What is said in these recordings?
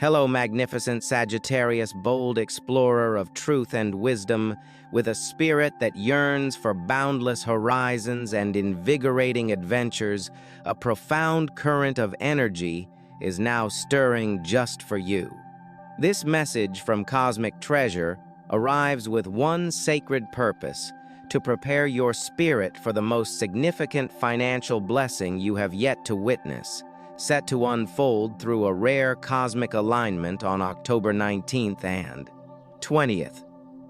Hello, magnificent Sagittarius, bold explorer of truth and wisdom, with a spirit that yearns for boundless horizons and invigorating adventures. A profound current of energy is now stirring just for you. This message from Cosmic Treasure arrives with one sacred purpose: to prepare your spirit for the most significant financial blessing you have yet to witness, set to unfold through a rare cosmic alignment on October 19th and 20th.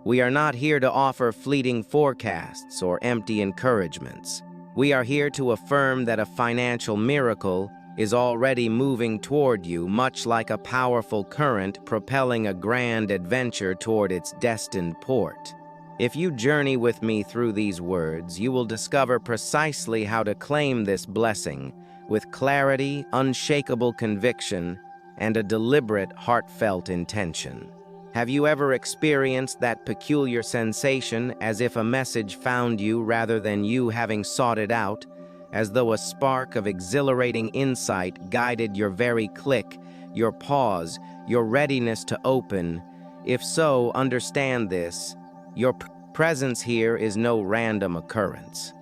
We are not here to offer fleeting forecasts or empty encouragements. We are here to affirm that a financial miracle is already moving toward you, much like a powerful current propelling a grand adventure toward its destined port. If you journey with me through these words, you will discover precisely how to claim this blessing with clarity, unshakable conviction, and a deliberate, heartfelt intention. Have you ever experienced that peculiar sensation, as if a message found you rather than you having sought it out, as though a spark of exhilarating insight guided your very click, your pause, your readiness to open? If so, understand this: your presence here is no random occurrence.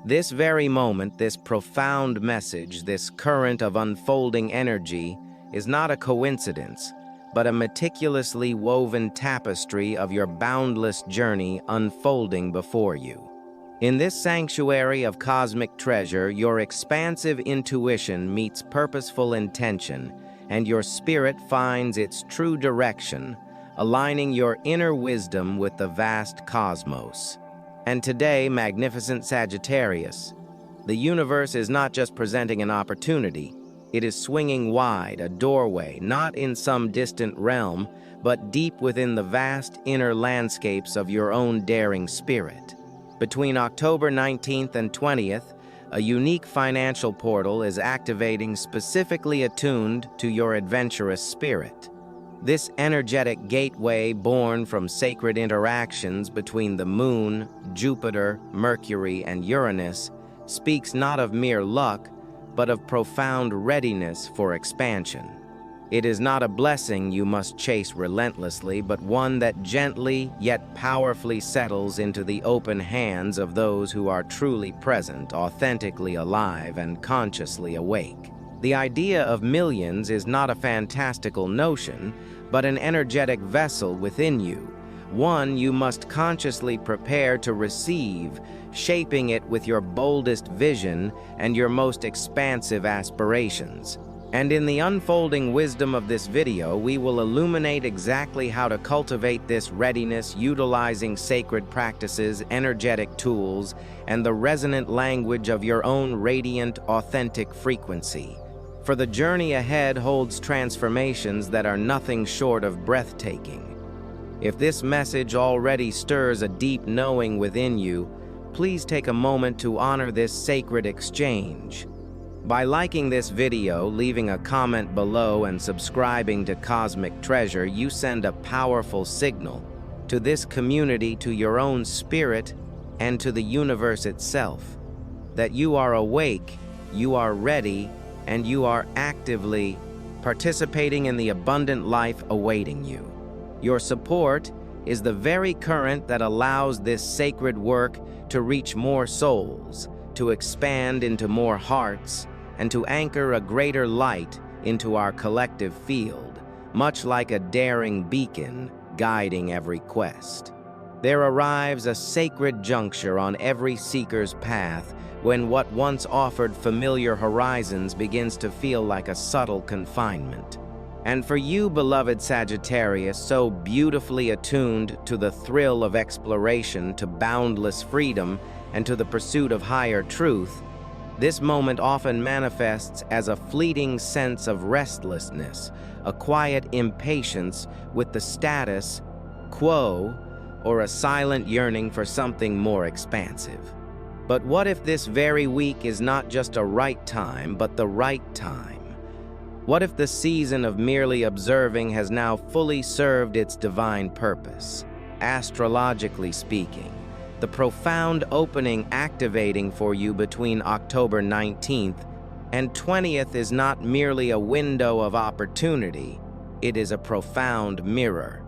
This very moment, this profound message, this current of unfolding energy, is not a coincidence, but a meticulously woven tapestry of your boundless journey unfolding before you. In this sanctuary of cosmic treasure, your expansive intuition meets purposeful intention, and your spirit finds its true direction, aligning your inner wisdom with the vast cosmos. And today, magnificent Sagittarius, the universe is not just presenting an opportunity, it is swinging wide, a doorway, not in some distant realm, but deep within the vast inner landscapes of your own daring spirit. Between October 19th and 20th, a unique financial portal is activating, specifically attuned to your adventurous spirit. This energetic gateway, born from sacred interactions between the Moon, Jupiter, Mercury, and Uranus, speaks not of mere luck, but of profound readiness for expansion. It is not a blessing you must chase relentlessly, but one that gently yet powerfully settles into the open hands of those who are truly present, authentically alive, and consciously awake. The idea of millions is not a fantastical notion, but an energetic vessel within you, one you must consciously prepare to receive, shaping it with your boldest vision and your most expansive aspirations. And in the unfolding wisdom of this video, we will illuminate exactly how to cultivate this readiness, utilizing sacred practices, energetic tools, and the resonant language of your own radiant, authentic frequency. For the journey ahead holds transformations that are nothing short of breathtaking. If this message already stirs a deep knowing within you, please take a moment to honor this sacred exchange. By liking this video, leaving a comment below, and subscribing to Cosmic Treasure, you send a powerful signal to this community, to your own spirit, and to the universe itself, that you are awake, you are ready, and you are actively participating in the abundant life awaiting you. Your support is the very current that allows this sacred work to reach more souls, to expand into more hearts, and to anchor a greater light into our collective field, much like a daring beacon guiding every quest. There arrives a sacred juncture on every seeker's path when what once offered familiar horizons begins to feel like a subtle confinement. And for you, beloved Sagittarius, so beautifully attuned to the thrill of exploration, to boundless freedom, and to the pursuit of higher truth, this moment often manifests as a fleeting sense of restlessness, a quiet impatience with the status quo, or a silent yearning for something more expansive. But what if this very week is not just a right time, but the right time? What if the season of merely observing has now fully served its divine purpose? Astrologically speaking, the profound opening activating for you between October 19th and 20th is not merely a window of opportunity, It is a profound mirror.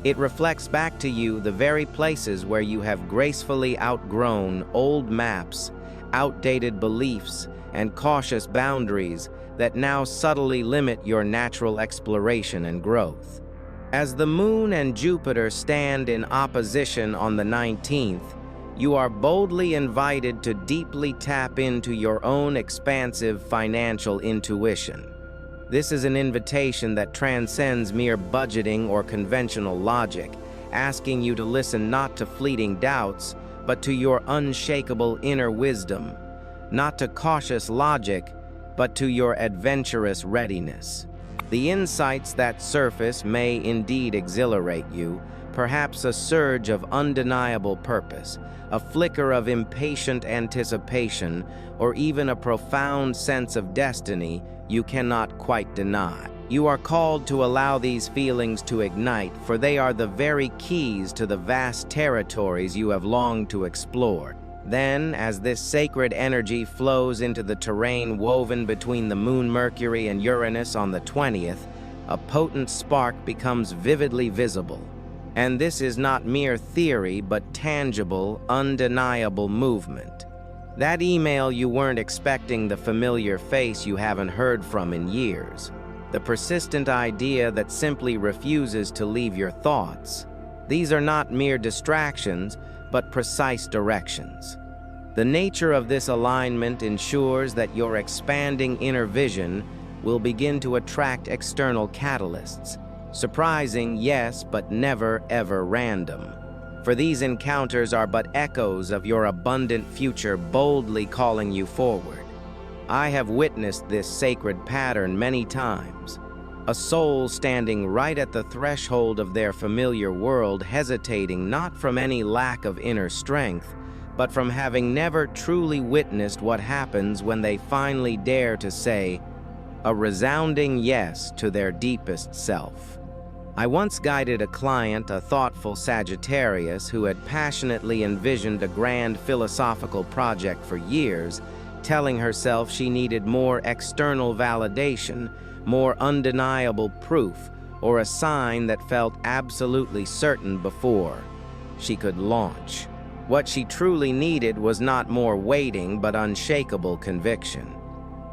It reflects back to you the very places where you have gracefully outgrown old maps, outdated beliefs, and cautious boundaries that now subtly limit your natural exploration and growth. As the Moon and Jupiter stand in opposition on the 19th, you are boldly invited to deeply tap into your own expansive financial intuition. This is an invitation that transcends mere budgeting or conventional logic, asking you to listen not to fleeting doubts, but to your unshakable inner wisdom, not to cautious logic, but to your adventurous readiness. The insights that surface may indeed exhilarate you, perhaps a surge of undeniable purpose, a flicker of impatient anticipation, or even a profound sense of destiny you cannot quite deny. You are called to allow these feelings to ignite, for they are the very keys to the vast territories you have longed to explore. Then, as this sacred energy flows into the terrain woven between the Moon, Mercury, and Uranus on the 20th, a potent spark becomes vividly visible. And this is not mere theory, but tangible, undeniable movement. That email you weren't expecting, the familiar face you haven't heard from in years, the persistent idea that simply refuses to leave your thoughts. These are not mere distractions, but precise directions. The nature of this alignment ensures that your expanding inner vision will begin to attract external catalysts. Surprising, yes, but never, ever random. For these encounters are but echoes of your abundant future boldly calling you forward. I have witnessed this sacred pattern many times. A soul standing right at the threshold of their familiar world, hesitating not from any lack of inner strength, but from having never truly witnessed what happens when they finally dare to say a resounding yes to their deepest self. I once guided a client, a thoughtful Sagittarius, who had passionately envisioned a grand philosophical project for years, telling herself she needed more external validation, more undeniable proof, or a sign that felt absolutely certain before she could launch. What she truly needed was not more waiting, but unshakable conviction.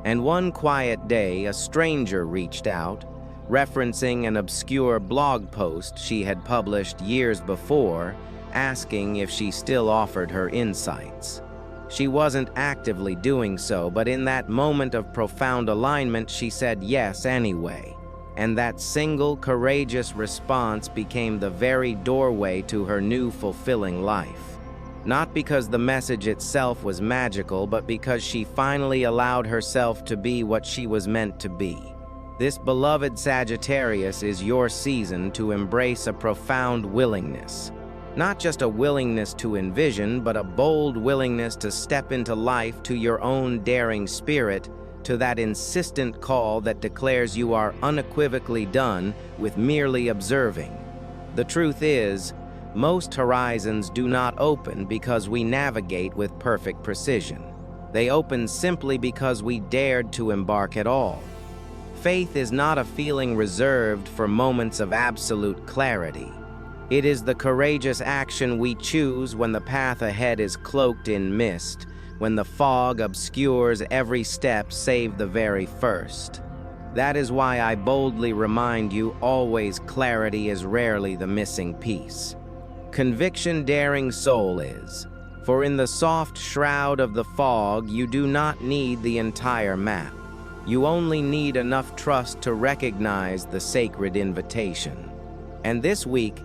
And one quiet day, a stranger reached out, referencing an obscure blog post she had published years before, asking if she still offered her insights. She wasn't actively doing so, but in that moment of profound alignment, she said yes anyway. And that single courageous response became the very doorway to her new fulfilling life. Not because the message itself was magical, but because she finally allowed herself to be what she was meant to be. This beloved Sagittarius is your season to embrace a profound willingness. Not just a willingness to envision, but a bold willingness to step into life, to your own daring spirit, to that insistent call that declares you are unequivocally done with merely observing. The truth is, most horizons do not open because we navigate with perfect precision. They open simply because we dared to embark at all. Faith is not a feeling reserved for moments of absolute clarity. It is the courageous action we choose when the path ahead is cloaked in mist, when the fog obscures every step save the very first. That is why I boldly remind you, always clarity is rarely the missing piece. Conviction daring soul is, for in the soft shroud of the fog you do not need the entire map. You only need enough trust to recognize the sacred invitation. And this week,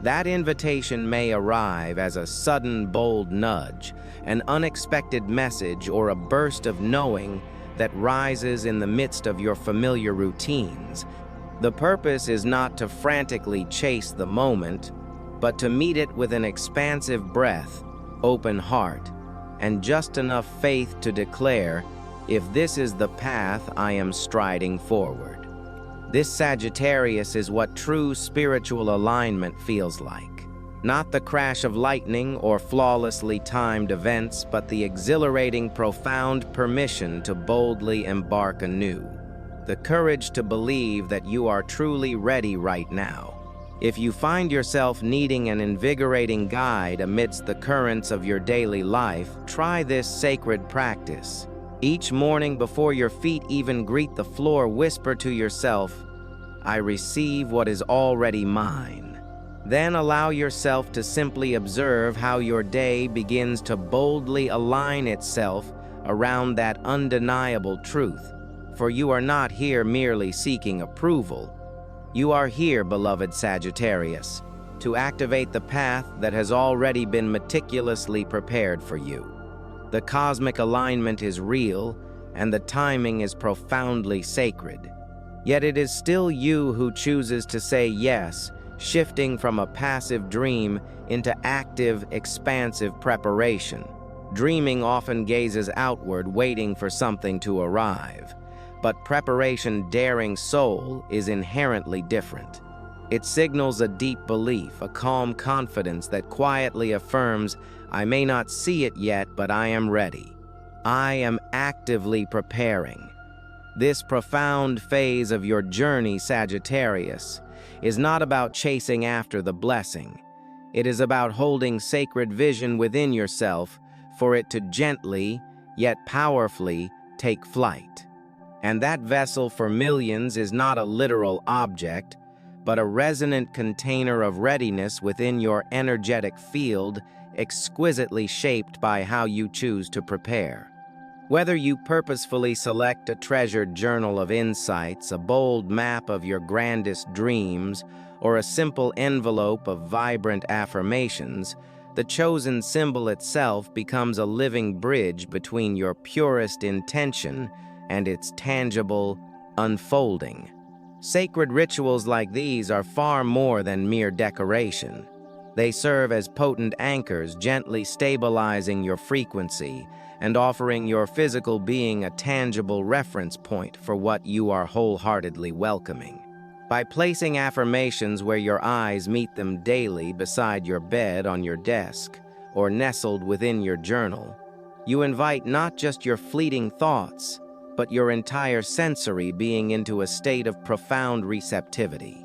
that invitation may arrive as a sudden bold nudge, an unexpected message, or a burst of knowing that rises in the midst of your familiar routines. The purpose is not to frantically chase the moment, but to meet it with an expansive breath, open heart, and just enough faith to declare, if this is the path I am striding forward. This Sagittarius is what true spiritual alignment feels like. Not the crash of lightning or flawlessly timed events, but the exhilarating, profound permission to boldly embark anew. the courage to believe that you are truly ready right now. If you find yourself needing an invigorating guide amidst the currents of your daily life, try this sacred practice. Each morning before your feet even greet the floor, whisper to yourself, "I receive what is already mine." Then allow yourself to simply observe how your day begins to boldly align itself around that undeniable truth. For you are not here merely seeking approval. You are here, beloved Sagittarius, to activate the path that has already been meticulously prepared for you. The cosmic alignment is real, and the timing is profoundly sacred. Yet it is still you who chooses to say yes, shifting from a passive dream into active, expansive preparation. Dreaming often gazes outward, waiting for something to arrive. But preparation, daring soul, is inherently different. It signals a deep belief, a calm confidence that quietly affirms, "I may not see it yet, but I am ready. I am actively preparing." This profound phase of your journey, Sagittarius, is not about chasing after the blessing. It is about holding sacred vision within yourself for it to gently, yet powerfully, take flight. And that vessel for millions is not a literal object, but a resonant container of readiness within your energetic field, exquisitely shaped by how you choose to prepare. Whether you purposefully select a treasured journal of insights, a bold map of your grandest dreams, or a simple envelope of vibrant affirmations, the chosen symbol itself becomes a living bridge between your purest intention and its tangible unfolding. Sacred rituals like these are far more than mere decoration. They serve as potent anchors, gently stabilizing your frequency and offering your physical being a tangible reference point for what you are wholeheartedly welcoming. By placing affirmations where your eyes meet them daily, beside your bed, on your desk, or nestled within your journal, you invite not just your fleeting thoughts, but your entire sensory being into a state of profound receptivity.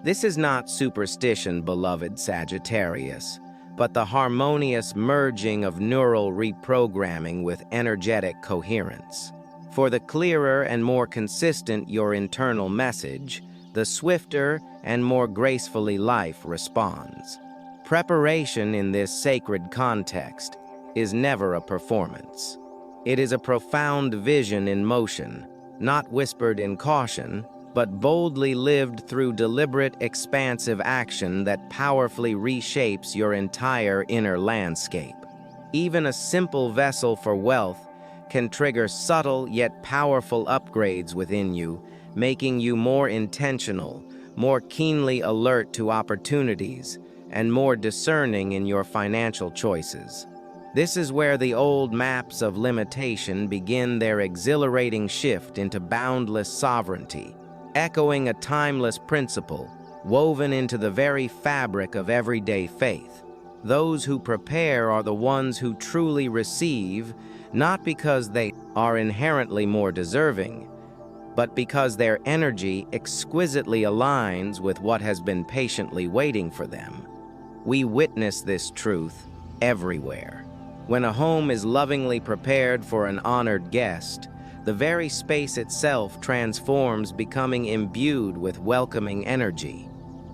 This is not superstition, beloved Sagittarius, but the harmonious merging of neural reprogramming with energetic coherence. For the clearer and more consistent your internal message, the swifter and more gracefully life responds. Preparation in this sacred context is never a performance. It is a profound vision in motion, not whispered in caution, but boldly lived through deliberate, expansive action that powerfully reshapes your entire inner landscape. Even a simple vessel for wealth can trigger subtle yet powerful upgrades within you, making you more intentional, more keenly alert to opportunities, and more discerning in your financial choices. This is where the old maps of limitation begin their exhilarating shift into boundless sovereignty, echoing a timeless principle woven into the very fabric of everyday faith. Those who prepare are the ones who truly receive, not because they are inherently more deserving, but because their energy exquisitely aligns with what has been patiently waiting for them. We witness this truth everywhere. When a home is lovingly prepared for an honored guest, the very space itself transforms, becoming imbued with welcoming energy.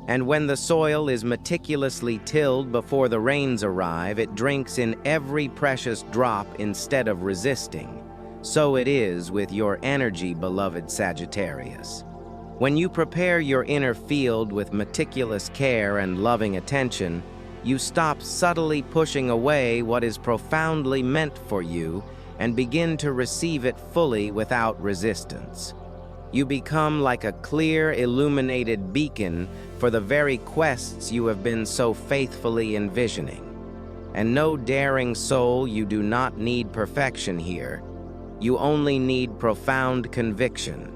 And when the soil is meticulously tilled before the rains arrive, it drinks in every precious drop instead of resisting. So it is with your energy, beloved Sagittarius. When you prepare your inner field with meticulous care and loving attention, you stop subtly pushing away what is profoundly meant for you and begin to receive it fully without resistance. You become like a clear, illuminated beacon for the very quests you have been so faithfully envisioning. And no daring soul, you do not need perfection here. You only need profound conviction.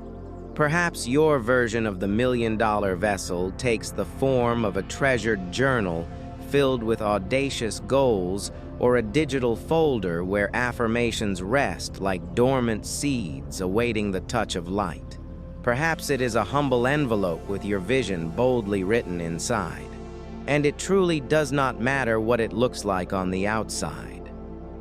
Perhaps your version of the million-dollar vessel takes the form of a treasured journal filled with audacious goals, or a digital folder where affirmations rest like dormant seeds awaiting the touch of light. Perhaps it is a humble envelope with your vision boldly written inside. And it truly does not matter what it looks like on the outside.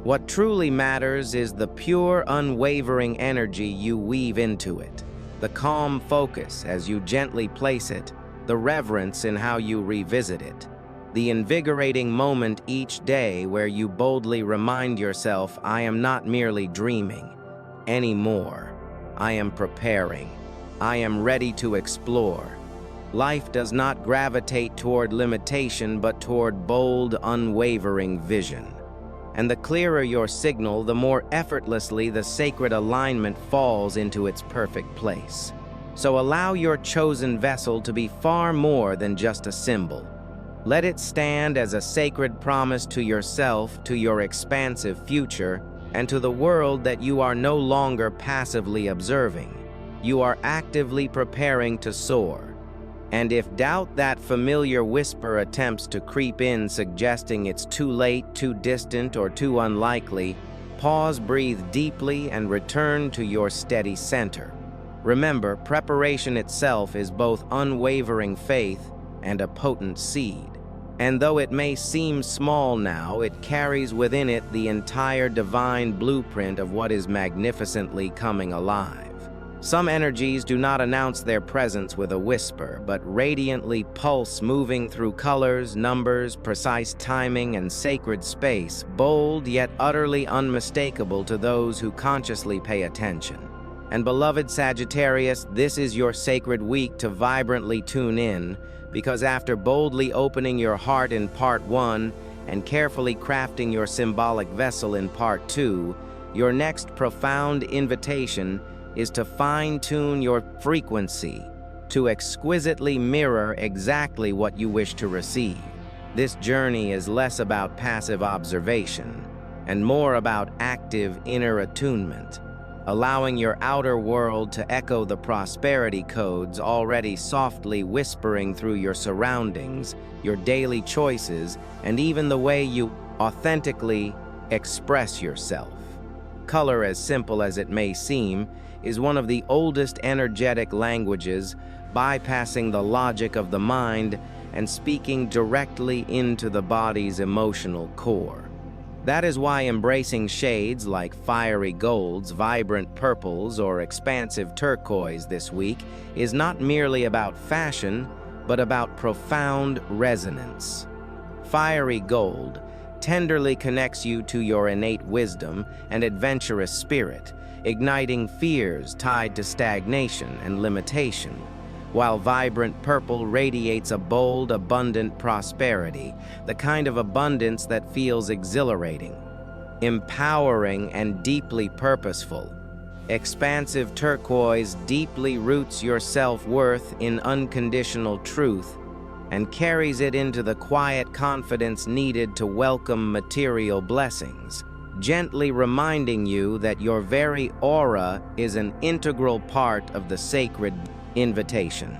What truly matters is the pure, unwavering energy you weave into it, the calm focus as you gently place it, the reverence in how you revisit it, the invigorating moment each day where you boldly remind yourself, I am not merely dreaming anymore. I am preparing. I am ready to explore. Life does not gravitate toward limitation, but toward bold, unwavering vision. And the clearer your signal, the more effortlessly the sacred alignment falls into its perfect place. So allow your chosen vessel to be far more than just a symbol. Let it stand as a sacred promise to yourself, to your expansive future, and to the world that you are no longer passively observing. You are actively preparing to soar. And if doubt, that familiar whisper, attempts to creep in, suggesting it's too late, too distant, or too unlikely, pause, breathe deeply, and return to your steady center. Remember, preparation itself is both unwavering faith and a potent seed. And though it may seem small now, it carries within it the entire divine blueprint of what is magnificently coming alive. Some energies do not announce their presence with a whisper, but radiantly pulse, moving through colors, numbers, precise timing, and sacred space, bold yet utterly unmistakable to those who consciously pay attention. And beloved Sagittarius, this is your sacred week to vibrantly tune in, because after boldly opening your heart in part 1 and carefully crafting your symbolic vessel in part 2, your next profound invitation is to fine-tune your frequency, to exquisitely mirror exactly what you wish to receive. This journey is less about passive observation and more about active inner attunement, allowing your outer world to echo the prosperity codes already softly whispering through your surroundings, your daily choices, and even the way you authentically express yourself. Color, as simple as it may seem, is one of the oldest energetic languages, bypassing the logic of the mind and speaking directly into the body's emotional core. That is why embracing shades like fiery golds, vibrant purples, or expansive turquoise this week is not merely about fashion, but about profound resonance. Fiery gold tenderly connects you to your innate wisdom and adventurous spirit, igniting fears tied to stagnation and limitation, while vibrant purple radiates a bold, abundant prosperity, the kind of abundance that feels exhilarating, empowering, and deeply purposeful. Expansive turquoise deeply roots your self-worth in unconditional truth and carries it into the quiet confidence needed to welcome material blessings, gently reminding you that your very aura is an integral part of the sacred invitation.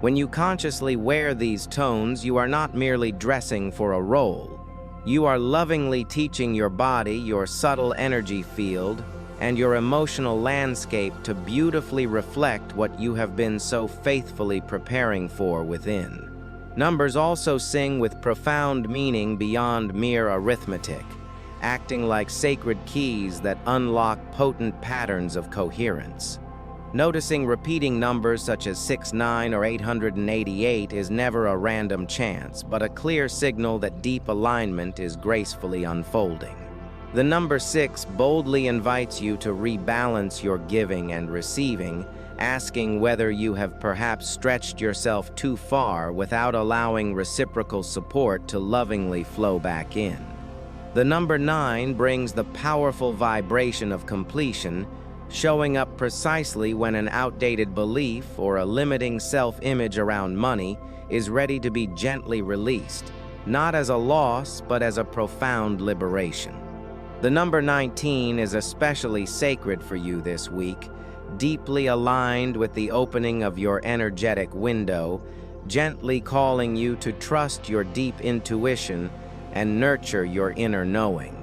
When you consciously wear these tones, you are not merely dressing for a role. You are lovingly teaching your body, your subtle energy field, and your emotional landscape to beautifully reflect what you have been so faithfully preparing for within. Numbers also sing with profound meaning beyond mere arithmetic, acting like sacred keys that unlock potent patterns of coherence. Noticing repeating numbers such as 69 or 888 is never a random chance, but a clear signal that deep alignment is gracefully unfolding. The number 6 boldly invites you to rebalance your giving and receiving, asking whether you have perhaps stretched yourself too far without allowing reciprocal support to lovingly flow back in. The number 9 brings the powerful vibration of completion, showing up precisely when an outdated belief or a limiting self-image around money is ready to be gently released, not as a loss, but as a profound liberation. The number 19 is especially sacred for you this week, deeply aligned with the opening of your energetic window, gently calling you to trust your deep intuition and nurture your inner knowing.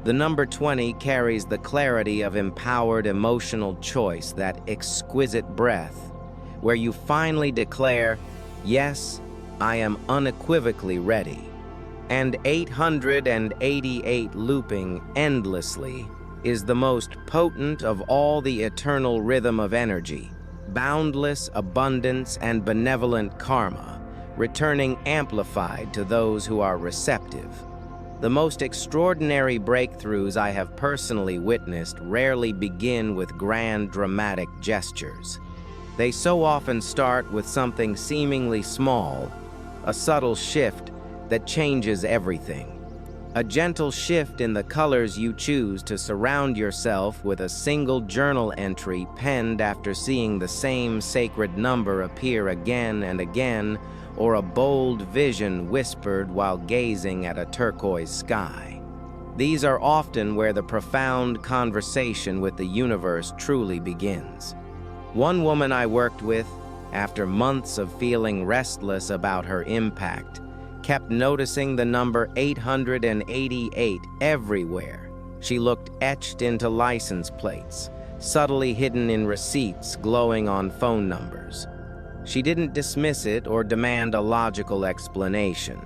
The number 20 carries the clarity of empowered emotional choice, that exquisite breath, where you finally declare, yes, I am unequivocally ready. And 888 looping endlessly is the most potent of all the eternal rhythm of energy, boundless abundance and benevolent karma, returning amplified to those who are receptive. The most extraordinary breakthroughs I have personally witnessed rarely begin with grand dramatic gestures. They so often start with something seemingly small, a subtle shift that changes everything. A gentle shift in the colors you choose to surround yourself with, a single journal entry penned after seeing the same sacred number appear again and again, or a bold vision whispered while gazing at a turquoise sky. These are often where the profound conversation with the universe truly begins. One woman I worked with, after months of feeling restless about her impact, kept noticing the number 888 everywhere. She looked etched into license plates, subtly hidden in receipts glowing on phone numbers. She didn't dismiss it or demand a logical explanation.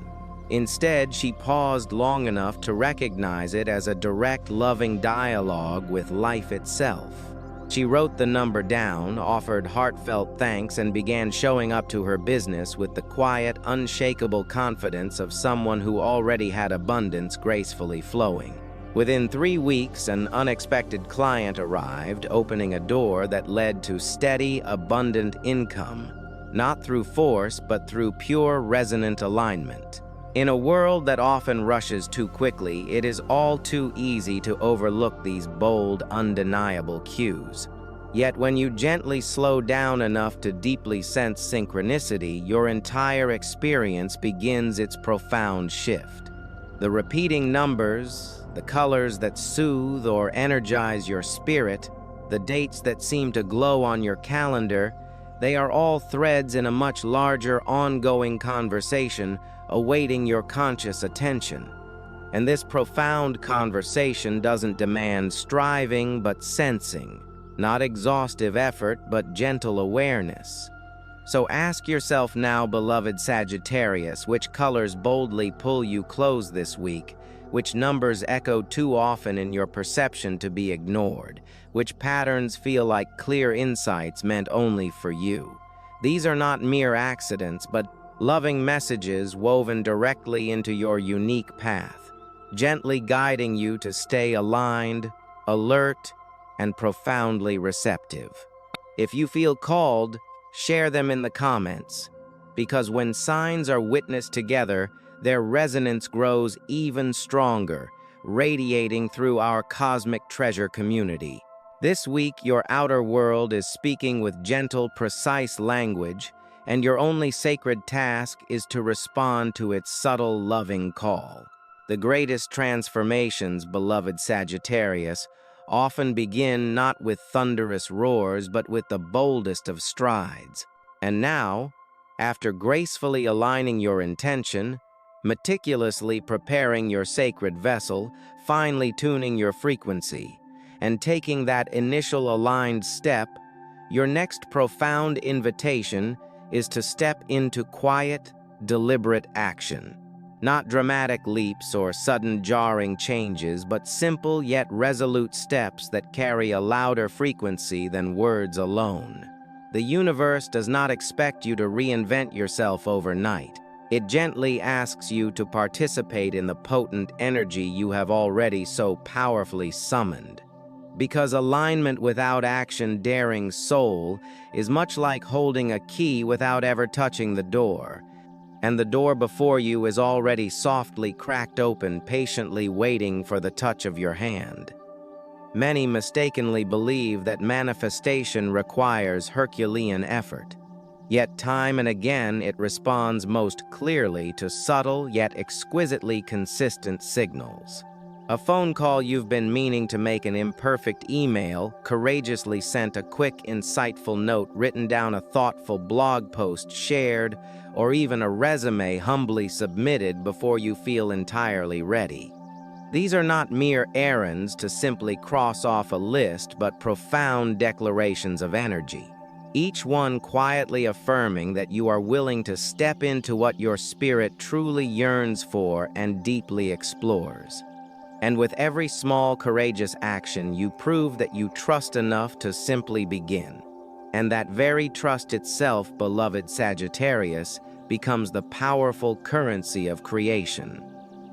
Instead, she paused long enough to recognize it as a direct, loving dialogue with life itself. She wrote the number down, offered heartfelt thanks, and began showing up to her business with the quiet, unshakable confidence of someone who already had abundance gracefully flowing. Within 3 weeks, an unexpected client arrived, opening a door that led to steady, abundant income, not through force, but through pure, resonant alignment. In a world that often rushes too quickly, it is all too easy to overlook these bold, undeniable cues. Yet when you gently slow down enough to deeply sense synchronicity, your entire experience begins its profound shift. The repeating numbers, the colors that soothe or energize your spirit, the dates that seem to glow on your calendar, they are all threads in a much larger, ongoing conversation awaiting your conscious attention. And this profound conversation doesn't demand striving but sensing, not exhaustive effort but gentle awareness. So ask yourself now, beloved Sagittarius, which colors boldly pull you close this week, which numbers echo too often in your perception to be ignored, which patterns feel like clear insights meant only for you. These are not mere accidents, but loving messages woven directly into your unique path, gently guiding you to stay aligned, alert, and profoundly receptive. If you feel called, share them in the comments, because when signs are witnessed together, their resonance grows even stronger, radiating through our cosmic treasure community. This week, your outer world is speaking with gentle, precise language, and your only sacred task is to respond to its subtle, loving call. The greatest transformations, beloved Sagittarius, often begin not with thunderous roars, but with the boldest of strides. And now, after gracefully aligning your intention, meticulously preparing your sacred vessel, finely tuning your frequency, and taking that initial aligned step, your next profound invitation is to step into quiet, deliberate action. Not dramatic leaps or sudden jarring changes, but simple yet resolute steps that carry a louder frequency than words alone. The universe does not expect you to reinvent yourself overnight. It gently asks you to participate in the potent energy you have already so powerfully summoned. Because alignment without action, daring soul, is much like holding a key without ever touching the door. And the door before you is already softly cracked open, patiently waiting for the touch of your hand. Many mistakenly believe that manifestation requires Herculean effort. Yet time and again it responds most clearly to subtle yet exquisitely consistent signals. A phone call you've been meaning to make, an imperfect email, courageously sent, a quick, insightful note, written down, a thoughtful blog post shared, or even a resume humbly submitted before you feel entirely ready. These are not mere errands to simply cross off a list, but profound declarations of energy, each one quietly affirming that you are willing to step into what your spirit truly yearns for and deeply explores. And with every small, courageous action, you prove that you trust enough to simply begin. And that very trust itself, beloved Sagittarius, becomes the powerful currency of creation.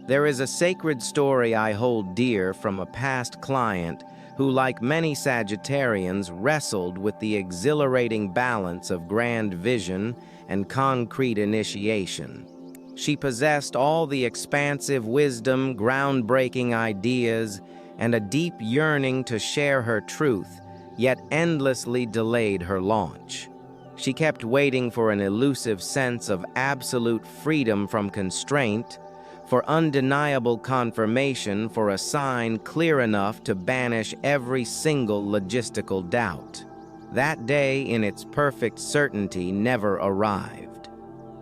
There is a sacred story I hold dear from a past client who, like many Sagittarians, wrestled with the exhilarating balance of grand vision and concrete initiation. She possessed all the expansive wisdom, groundbreaking ideas, and a deep yearning to share her truth, yet endlessly delayed her launch. She kept waiting for an elusive sense of absolute freedom from constraint, for undeniable confirmation, for a sign clear enough to banish every single logistical doubt. That day, in its perfect certainty, never arrived.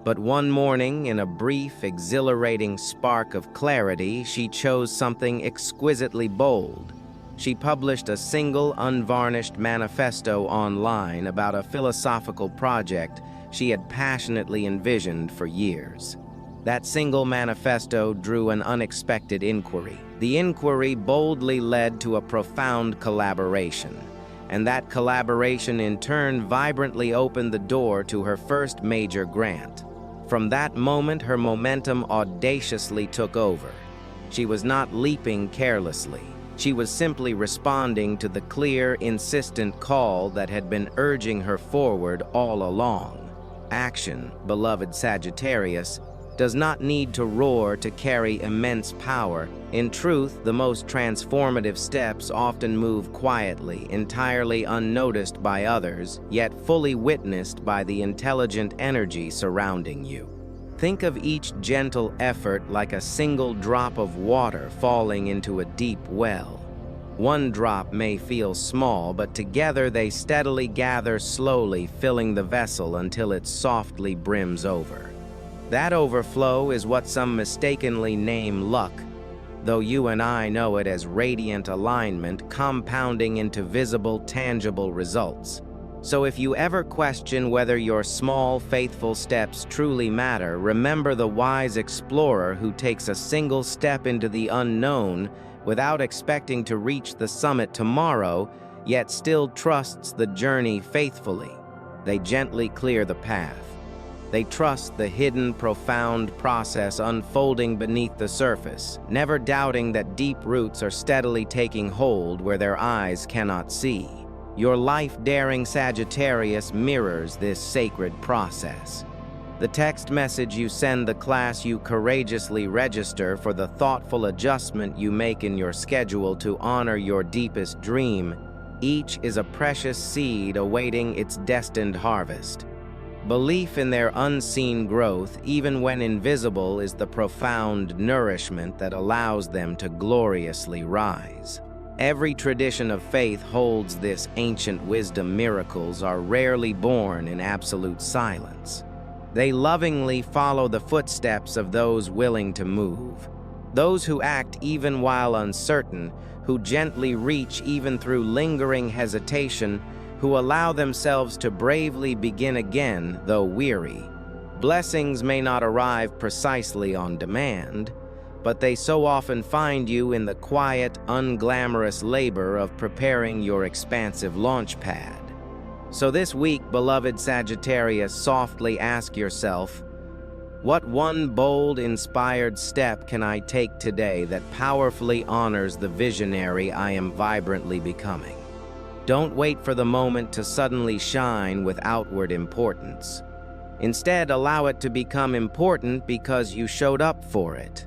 But one morning, in a brief, exhilarating spark of clarity, she chose something exquisitely bold. She published a single, unvarnished manifesto online about a philosophical project she had passionately envisioned for years. That single manifesto drew an unexpected inquiry. The inquiry boldly led to a profound collaboration, and that collaboration in turn vibrantly opened the door to her first major grant. From that moment, her momentum audaciously took over. She was not leaping carelessly. She was simply responding to the clear, insistent call that had been urging her forward all along. Action, beloved Sagittarius, does not need to roar to carry immense power. In truth, the most transformative steps often move quietly, entirely unnoticed by others, yet fully witnessed by the intelligent energy surrounding you. Think of each gentle effort like a single drop of water falling into a deep well. One drop may feel small, but together they steadily gather, slowly filling the vessel until it softly brims over. That overflow is what some mistakenly name luck, though you and I know it as radiant alignment, compounding into visible, tangible results. So if you ever question whether your small, faithful steps truly matter, remember the wise explorer who takes a single step into the unknown without expecting to reach the summit tomorrow, yet still trusts the journey faithfully. They gently clear the path. They trust the hidden, profound process unfolding beneath the surface, never doubting that deep roots are steadily taking hold where their eyes cannot see. Your life-daring Sagittarius mirrors this sacred process. The text message you send, the class you courageously register, for the thoughtful adjustment you make in your schedule to honor your deepest dream, each is a precious seed awaiting its destined harvest. Belief in their unseen growth, even when invisible, is the profound nourishment that allows them to gloriously rise. Every tradition of faith holds this ancient wisdom. Miracles are rarely born in absolute silence. They lovingly follow the footsteps of those willing to move, those who act even while uncertain, who gently reach even through lingering hesitation, who allow themselves to bravely begin again, though weary. Blessings may not arrive precisely on demand, but they so often find you in the quiet, unglamorous labor of preparing your expansive launch pad. So this week, beloved Sagittarius, softly ask yourself, what one bold, inspired step can I take today that powerfully honors the visionary I am vibrantly becoming? Don't wait for the moment to suddenly shine with outward importance. Instead, allow it to become important because you showed up for it.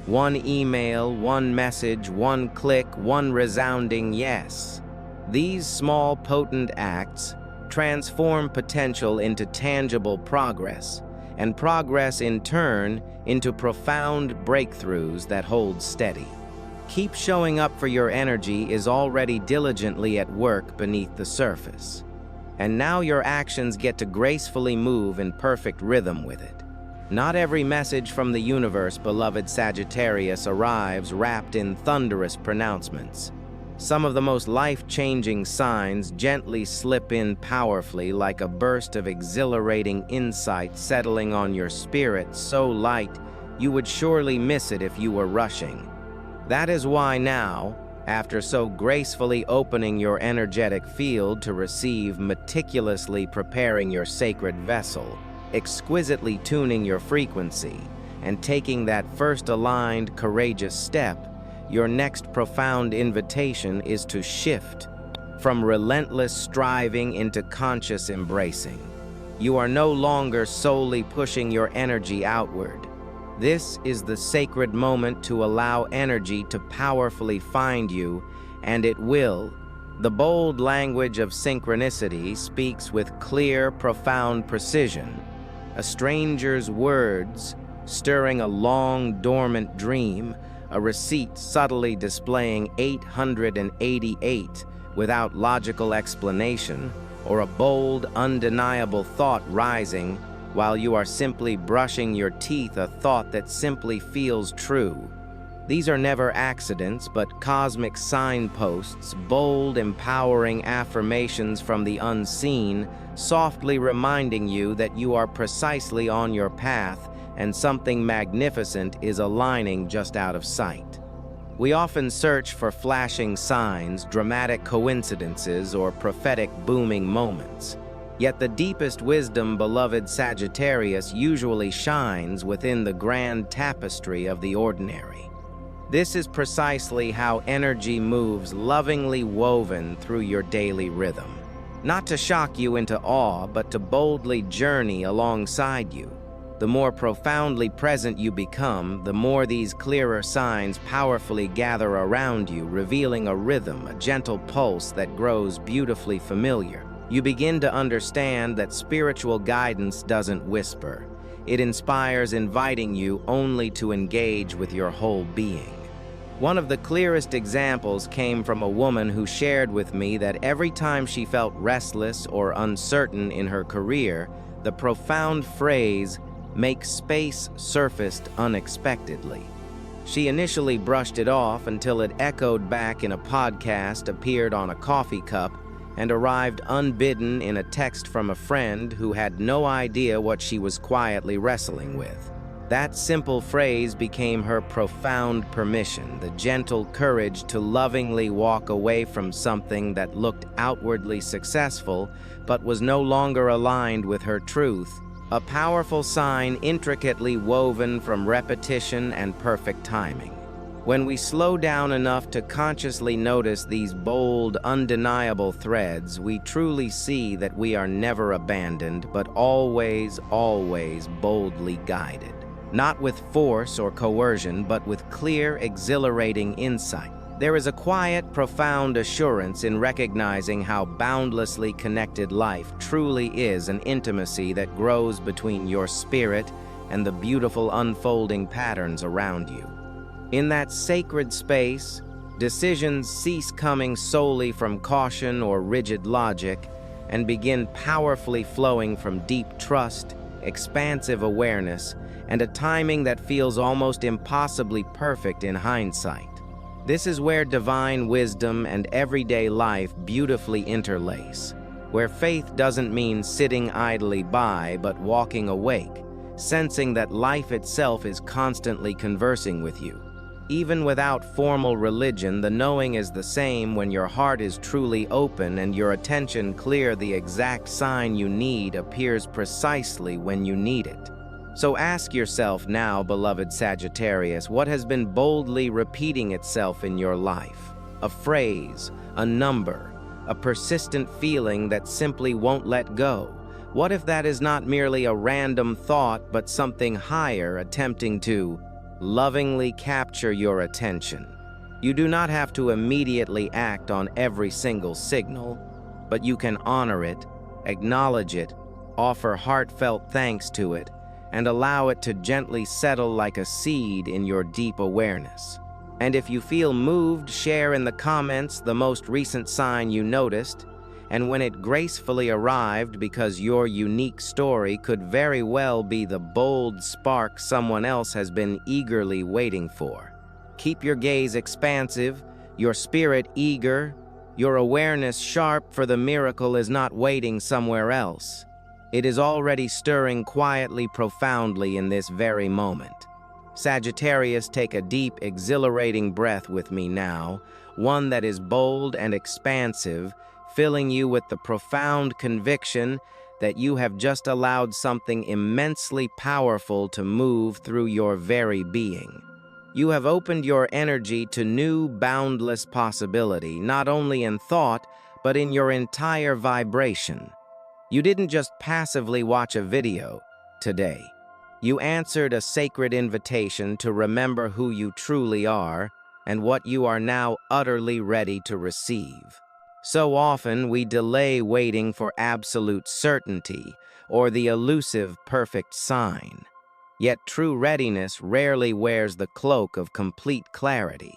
One email, one message, one click, one resounding yes. These small, potent acts transform potential into tangible progress, and progress in turn into profound breakthroughs that hold steady. Keep showing up, for your energy is already diligently at work beneath the surface. And now your actions get to gracefully move in perfect rhythm with it. Not every message from the universe, beloved Sagittarius, arrives wrapped in thunderous pronouncements. Some of the most life-changing signs gently slip in powerfully, like a burst of exhilarating insight settling on your spirit so light you would surely miss it if you were rushing. That is why now, after so gracefully opening your energetic field to receive, meticulously preparing your sacred vessel, exquisitely tuning your frequency, and taking that first aligned, courageous step, your next profound invitation is to shift from relentless striving into conscious embracing. You are no longer solely pushing your energy outward. This is the sacred moment to allow energy to powerfully find you, and it will. The bold language of synchronicity speaks with clear, profound precision. A stranger's words, stirring a long, dormant dream, a receipt subtly displaying 888 without logical explanation, or a bold, undeniable thought rising while you are simply brushing your teeth, a thought that simply feels true. These are never accidents, but cosmic signposts, bold, empowering affirmations from the unseen, softly reminding you that you are precisely on your path and something magnificent is aligning just out of sight. We often search for flashing signs, dramatic coincidences, or prophetic booming moments. Yet the deepest wisdom, beloved Sagittarius, usually shines within the grand tapestry of the ordinary. This is precisely how energy moves, lovingly woven through your daily rhythm. Not to shock you into awe, but to boldly journey alongside you. The more profoundly present you become, the more these clearer signs powerfully gather around you, revealing a rhythm, a gentle pulse that grows beautifully familiar. You begin to understand that spiritual guidance doesn't whisper. It inspires, inviting you only to engage with your whole being. One of the clearest examples came from a woman who shared with me that every time she felt restless or uncertain in her career, the profound phrase, "make space," surfaced unexpectedly. She initially brushed it off until it echoed back in a podcast, appeared on a coffee cup, and arrived unbidden in a text from a friend who had no idea what she was quietly wrestling with. That simple phrase became her profound permission, the gentle courage to lovingly walk away from something that looked outwardly successful but was no longer aligned with her truth, a powerful sign intricately woven from repetition and perfect timing. When we slow down enough to consciously notice these bold, undeniable threads, we truly see that we are never abandoned, but always, always boldly guided. Not with force or coercion, but with clear, exhilarating insight. There is a quiet, profound assurance in recognizing how boundlessly connected life truly is, an intimacy that grows between your spirit and the beautiful unfolding patterns around you. In that sacred space, decisions cease coming solely from caution or rigid logic and begin powerfully flowing from deep trust, expansive awareness, and a timing that feels almost impossibly perfect in hindsight. This is where divine wisdom and everyday life beautifully interlace, where faith doesn't mean sitting idly by, but walking awake, sensing that life itself is constantly conversing with you. Even without formal religion, the knowing is the same when your heart is truly open and your attention clear. The exact sign you need appears precisely when you need it. So ask yourself now, beloved Sagittarius, what has been boldly repeating itself in your life? A phrase, a number, a persistent feeling that simply won't let go. What if that is not merely a random thought, but something higher attempting to lovingly capture your attention? You do not have to immediately act on every single signal, but you can honor it, acknowledge it, offer heartfelt thanks to it, and allow it to gently settle like a seed in your deep awareness. And if you feel moved, share in the comments the most recent sign you noticed, and when it gracefully arrived because your unique story could very well be the bold spark someone else has been eagerly waiting for. Keep your gaze expansive, your spirit eager, your awareness sharp, for the miracle is not waiting somewhere else. It is already stirring quietly, profoundly in this very moment. Sagittarius, take a deep, exhilarating breath with me now, one that is bold and expansive, filling you with the profound conviction that you have just allowed something immensely powerful to move through your very being. You have opened your energy to new, boundless possibility, not only in thought, but in your entire vibration. You didn't just passively watch a video today. You answered a sacred invitation to remember who you truly are and what you are now utterly ready to receive. So often we delay waiting for absolute certainty or the elusive perfect sign. Yet true readiness rarely wears the cloak of complete clarity.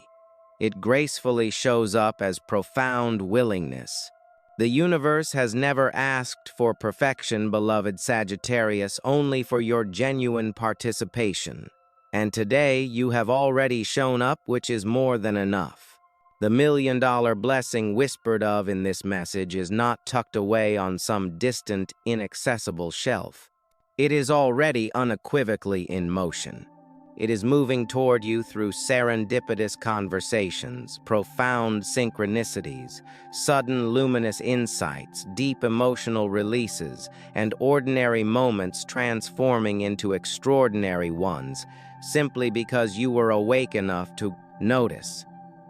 It gracefully shows up as profound willingness. The universe has never asked for perfection, beloved Sagittarius, only for your genuine participation. And today you have already shown up, which is more than enough. The million-dollar blessing whispered of in this message is not tucked away on some distant, inaccessible shelf. It is already unequivocally in motion. It is moving toward you through serendipitous conversations, profound synchronicities, sudden luminous insights, deep emotional releases, and ordinary moments transforming into extraordinary ones, simply because you were awake enough to notice.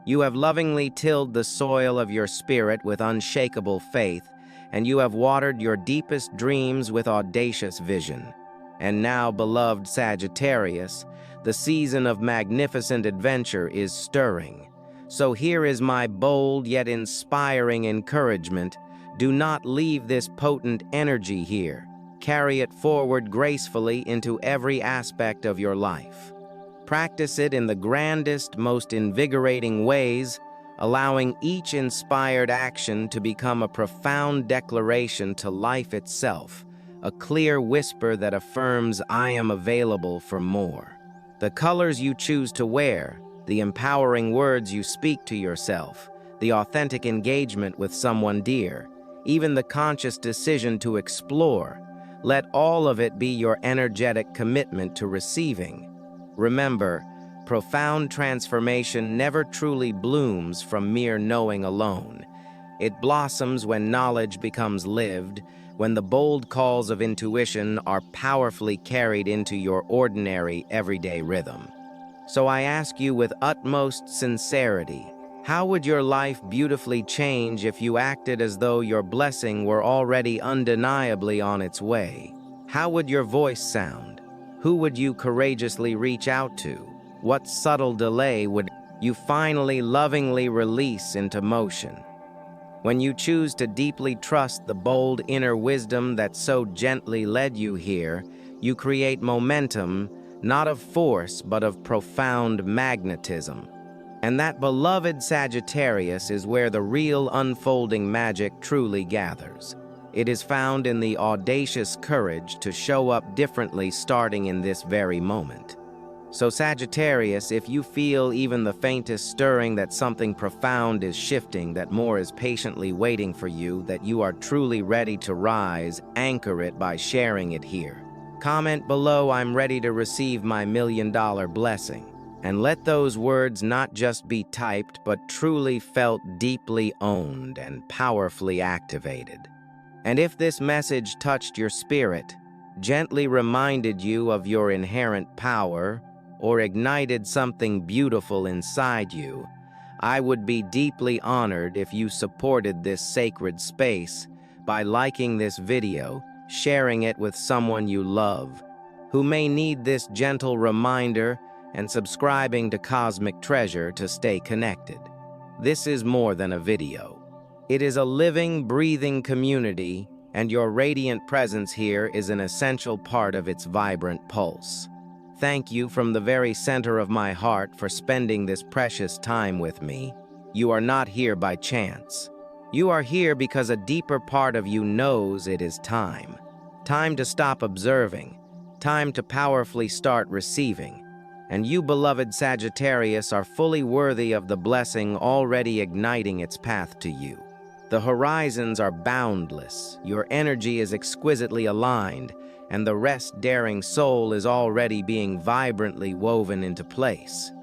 You have lovingly tilled the soil of your spirit with unshakable faith, and you have watered your deepest dreams with audacious vision. And now, beloved Sagittarius, the season of magnificent adventure is stirring. So here is my bold yet inspiring encouragement. Do not leave this potent energy here. Carry it forward gracefully into every aspect of your life. Practice it in the grandest, most invigorating ways, allowing each inspired action to become a profound declaration to life itself, a clear whisper that affirms, "I am available for more." The colors you choose to wear, the empowering words you speak to yourself, the authentic engagement with someone dear, even the conscious decision to explore, let all of it be your energetic commitment to receiving. Remember, profound transformation never truly blooms from mere knowing alone. It blossoms when knowledge becomes lived, when the bold calls of intuition are powerfully carried into your ordinary, everyday rhythm. So I ask you with utmost sincerity, how would your life beautifully change if you acted as though your blessing were already undeniably on its way? How would your voice sound? Who would you courageously reach out to? What subtle delay would you finally lovingly release into motion? When you choose to deeply trust the bold inner wisdom that so gently led you here, you create momentum, not of force, but of profound magnetism. And that, beloved Sagittarius, is where the real unfolding magic truly gathers. It is found in the audacious courage to show up differently starting in this very moment. So Sagittarius, if you feel even the faintest stirring that something profound is shifting, that more is patiently waiting for you, that you are truly ready to rise, anchor it by sharing it here. Comment below, "I'm ready to receive my million-dollar blessing." And let those words not just be typed, but truly felt, deeply owned, and powerfully activated. And if this message touched your spirit, gently reminded you of your inherent power, or ignited something beautiful inside you, I would be deeply honored if you supported this sacred space by liking this video, sharing it with someone you love, who may need this gentle reminder, and subscribing to Cosmic Treasure to stay connected. This is more than a video. It is a living, breathing community, and your radiant presence here is an essential part of its vibrant pulse. Thank you from the very center of my heart for spending this precious time with me. You are not here by chance. You are here because a deeper part of you knows it is time. Time to stop observing. Time to powerfully start receiving. And you, beloved Sagittarius, are fully worthy of the blessing already igniting its path to you. The horizons are boundless, your energy is exquisitely aligned, and the rest-daring soul is already being vibrantly woven into place.